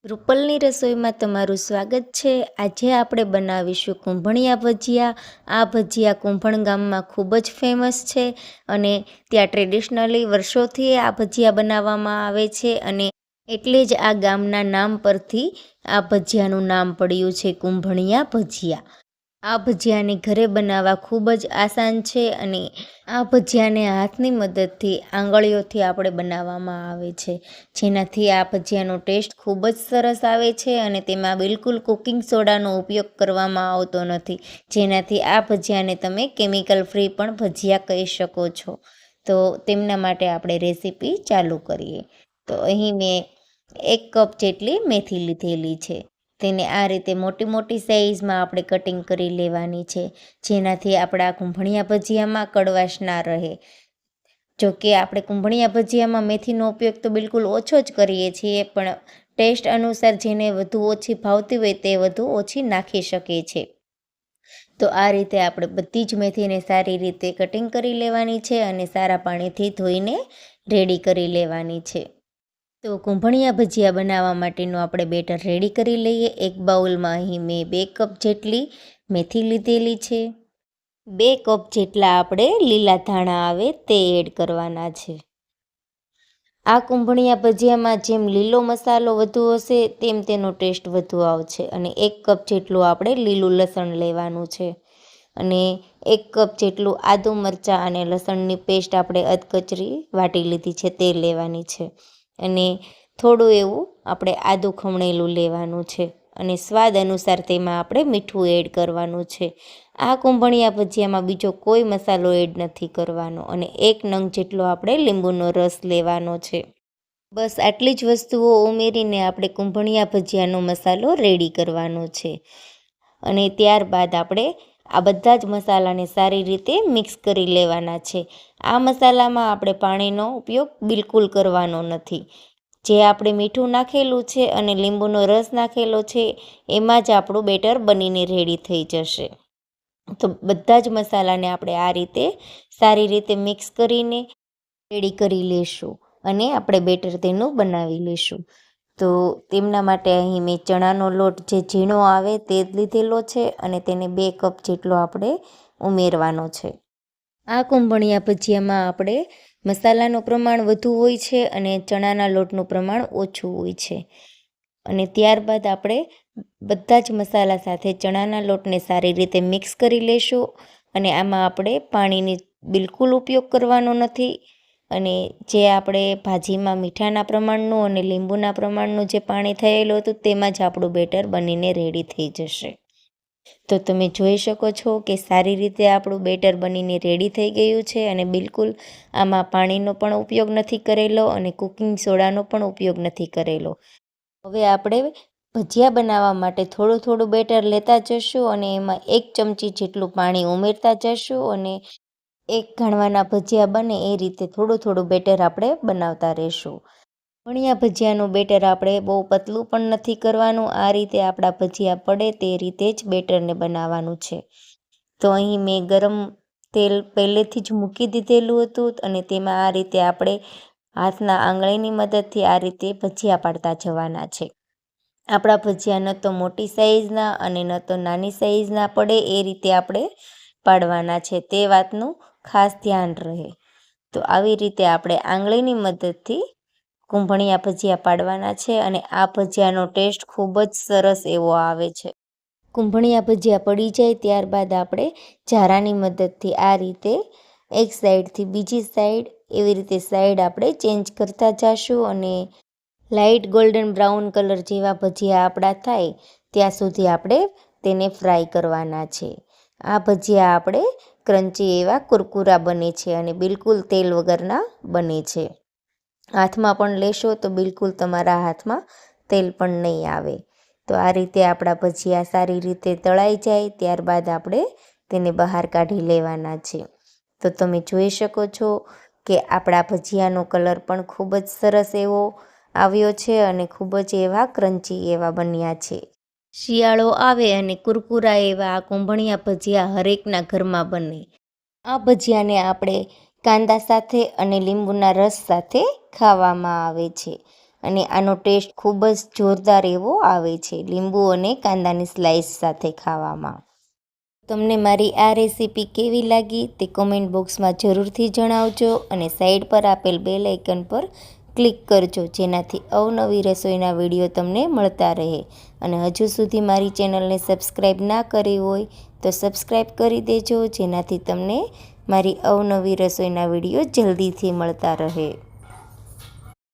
રૂપલની રસોઈમાં તમારું સ્વાગત છે। આજે આપણે બનાવીશું કૂંભણિયા ભજીયા। આ ભજીયા કૂંભણ ગામમાં ખૂબ જ ફેમસ છે અને ત્યાં ટ્રેડિશનલી વર્ષોથી આ ભજીયા બનાવવામાં આવે છે અને એટલે જ આ ગામના નામ પરથી આ ભજીયાનું નામ પડ્યું છે કૂંભણિયા ભજીયા। આ ભજીયાને ઘરે બનાવવા ખૂબ જ આસાન છે અને આ ભજીયાને હાથની મદદથી આંગળીઓથી આપણે બનાવવામાં આવે છે, જેનાથી આ ભજીયાનો ટેસ્ટ ખૂબ જ સરસ આવે છે અને તેમાં બિલકુલ કુકિંગ સોડાનો ઉપયોગ કરવામાં આવતો નથી, જેનાથી આ ભજીયાને તમે કેમિકલ ફ્રી પણ ભજીયા કહી શકો છો। તો તેમના માટે આપણે રેસીપી ચાલુ કરીએ। તો અહીં મેં 1 કપ જેટલી મેથી લીધેલી છે। તેને આ રીતે મોટી મોટી સાઈઝમાં આપણે કટિંગ કરી લેવાની છે, જેનાથી આપણા કૂંભણિયા ભજીયામાં કડવાશ ના રહે। જો કે આપણે કૂંભણિયા ભજીયામાં મેથીનો ઉપયોગ તો બિલકુલ ઓછો જ કરીએ છીએ, પણ ટેસ્ટ અનુસાર જેને વધુ ઓછી ભાવતી હોય તે વધુ ઓછી નાખી શકે છે। તો આ રીતે આપણે બધી જ મેથીને સારી રીતે કટિંગ કરી લેવાની છે અને સારા પાણીથી ધોઈને રેડી કરી લેવાની છે। તો કૂંભણિયા ભજીયા બનાવવા માટેનું આપણે બેટર રેડી કરી લઈએ। એક બાઉલમાં અહીં મેં 2 કપ જેટલી મેથી લીધેલી છે। 2 કપ જેટલા આપણે લીલા ધાણા આવે તે એડ કરવાના છે। આ કૂંભણિયા ભજીયામાં જેમ લીલો મસાલો વધુ હશે તેમ તેનો ટેસ્ટ વધુ આવશે અને 1 કપ જેટલું આપણે લીલું લસણ લેવાનું છે અને 1 કપ જેટલું આદુ મરચાં અને લસણની પેસ્ટ આપણે અધકચરી વાટી લીધી છે તે લેવાની છે અને થોડું એવું આપણે આદું ખમણેલું લેવાનું છે અને સ્વાદ અનુસાર તેમાં આપણે મીઠું એડ કરવાનું છે। આ કૂંભણિયા ભજીયામાં બીજો કોઈ મસાલો એડ નથી કરવાનો અને 1 નંગ જેટલો આપણે લીંબુનો રસ લેવાનો છે। બસ આટલી જ વસ્તુઓ ઉમેરીને આપણે કૂંભણિયા ભજીયાનો મસાલો રેડી કરવાનો છે અને ત્યારબાદ આપણે આ બધા જ મસાલાને સારી રીતે મિક્સ કરી લેવાના છે। આ મસાલામાં આપણે પાણીનો ઉપયોગ બિલકુલ કરવાનો નથી। જે આપણે મીઠું નાખેલું છે અને લીંબુનો રસ નાખેલો છે એમાં જ આપણું બેટર બનીને રેડી થઈ જશે। તો બધા જ મસાલાને આપણે આ રીતે સારી રીતે મિક્સ કરીને રેડી કરી લેશું અને આપણે બેટર તેનું બનાવી લેશું। તો તેમના માટે અહીં મેં ચણાનો લોટ જે ઝીણો આવે તે જ લીધેલો છે અને તેને 2 કપ જેટલો આપણે ઉમેરવાનો છે। આ કૂંભણિયા ભજીયામાં આપણે મસાલાનું પ્રમાણ વધુ હોય છે અને ચણાના લોટનું પ્રમાણ ઓછું હોય છે અને ત્યારબાદ આપણે બધા જ મસાલા સાથે ચણાના લોટને સારી રીતે મિક્સ કરી લેશું અને આમાં આપણે પાણીની બિલકુલ ઉપયોગ કરવાનો નથી અને જે આપણે ભાજીમાં મીઠાના પ્રમાણનું અને લીંબુના પ્રમાણનું જે પાણી થયેલું હતું તેમાં જ આપણું બેટર બનીને રેડી થઈ જશે। તો તમે જોઈ શકો છો કે સારી રીતે આપણું બેટર બનીને રેડી થઈ ગયું છે અને બિલકુલ આમાં પાણીનો પણ ઉપયોગ નથી કરેલો અને કુકિંગ સોડાનો પણ ઉપયોગ નથી કરેલો। હવે આપણે ભજીયા બનાવવા માટે થોડું થોડું બેટર લેતા જશું અને એમાં 1 ચમચી જેટલું પાણી ઉમેરતા જશું અને 1 ઘાણવાના ભજીયા બને એ રીતે થોડું થોડું બેટર આપણે બનાવતા રહેશું। કૂંભણિયા ભજીયાનું બેટર આપણે બહુ પતલું પણ નથી કરવાનું, આ રીતે આપણા ભજીયા પડે તે રીતે જ બેટરને બનાવવાનું છે। તો અહીં મેં ગરમ તેલ પહેલેથી જ મૂકી દીધેલું હતું અને તેમાં આ રીતે આપણે હાથના આંગળીની મદદથી આ રીતે ભજીયા પાડતા જવાના છે। આપણા ભજીયા ન તો મોટી સાઈઝના અને ન તો નાની સાઈઝના પડે એ રીતે આપણે પાડવાના છે, તે વાતનું ખાસ ધ્યાન રહે। તો આવી રીતે આપણે આંગળીની મદદથી કૂંભણિયા ભજીયા પાડવાના છે અને આ ભજીયાનો ટેસ્ટ ખૂબ જ સરસ એવો આવે છે। કૂંભણિયા ભજીયા પડી જાય ત્યારબાદ આપણે ઝારાની મદદથી આ રીતે એક સાઈડથી બીજી સાઈડ એવી રીતે સાઈડ આપણે ચેન્જ કરતા જઈશું અને લાઇટ ગોલ્ડન બ્રાઉન કલર જેવા ભજીયા આપણા થાય ત્યાં સુધી આપણે તેને ફ્રાય કરવાના છે। આ ભજીયા આપણે ક્રન્ચી એવા કુરકુરા બને છે અને બિલકુલ તેલ વગરના બને છે। હાથમાં પણ લેશો તો બિલકુલ તમારા હાથમાં તેલ પણ નહીં આવે। તો આ રીતે આપણા ભજીયા સારી રીતે તળાઈ જાય ત્યારબાદ આપણે તેને બહાર કાઢી લેવાના છે। તો તમે જોઈ શકો છો કે આપણા ભજીયાનો કલર પણ ખૂબ જ સરસ એવો આવ્યો છે અને ખૂબ જ એવા ક્રન્ચી એવા બન્યા છે। શિયાળો આવે અને કુરકુરા એવા આ કૂંભણિયા ભજીયા હરેકના ઘરમાં બને। આ ભજીયાને આપણે કાંદા સાથે અને લીંબુના રસ સાથે ખાવામાં આવે છે અને આનો ટેસ્ટ ખૂબ જ જોરદાર એવો આવે છે લીંબુ અને કાંદાની સ્લાઇસ સાથે ખાવામાં. તમને મારી આ રેસીપી કેવી લાગી તે કોમેન્ટ બોક્સમાં જરૂરથી જણાવજો અને સાઈડ પર આપેલ બેલ આઇકન પર ક્લિક કરજો, જેનાથી અવનવી રસોઈના વિડીયો તમને મળતા રહે. અને હજુ સુધી મારી ચેનલને સબસ્ક્રાઈબ ના કરી હોય તો સબસ્ક્રાઈબ કરી દેજો, જેનાથી તમને મારી અવનવી રસોઈના વિડીયો જલ્દીથી મળતા રહે.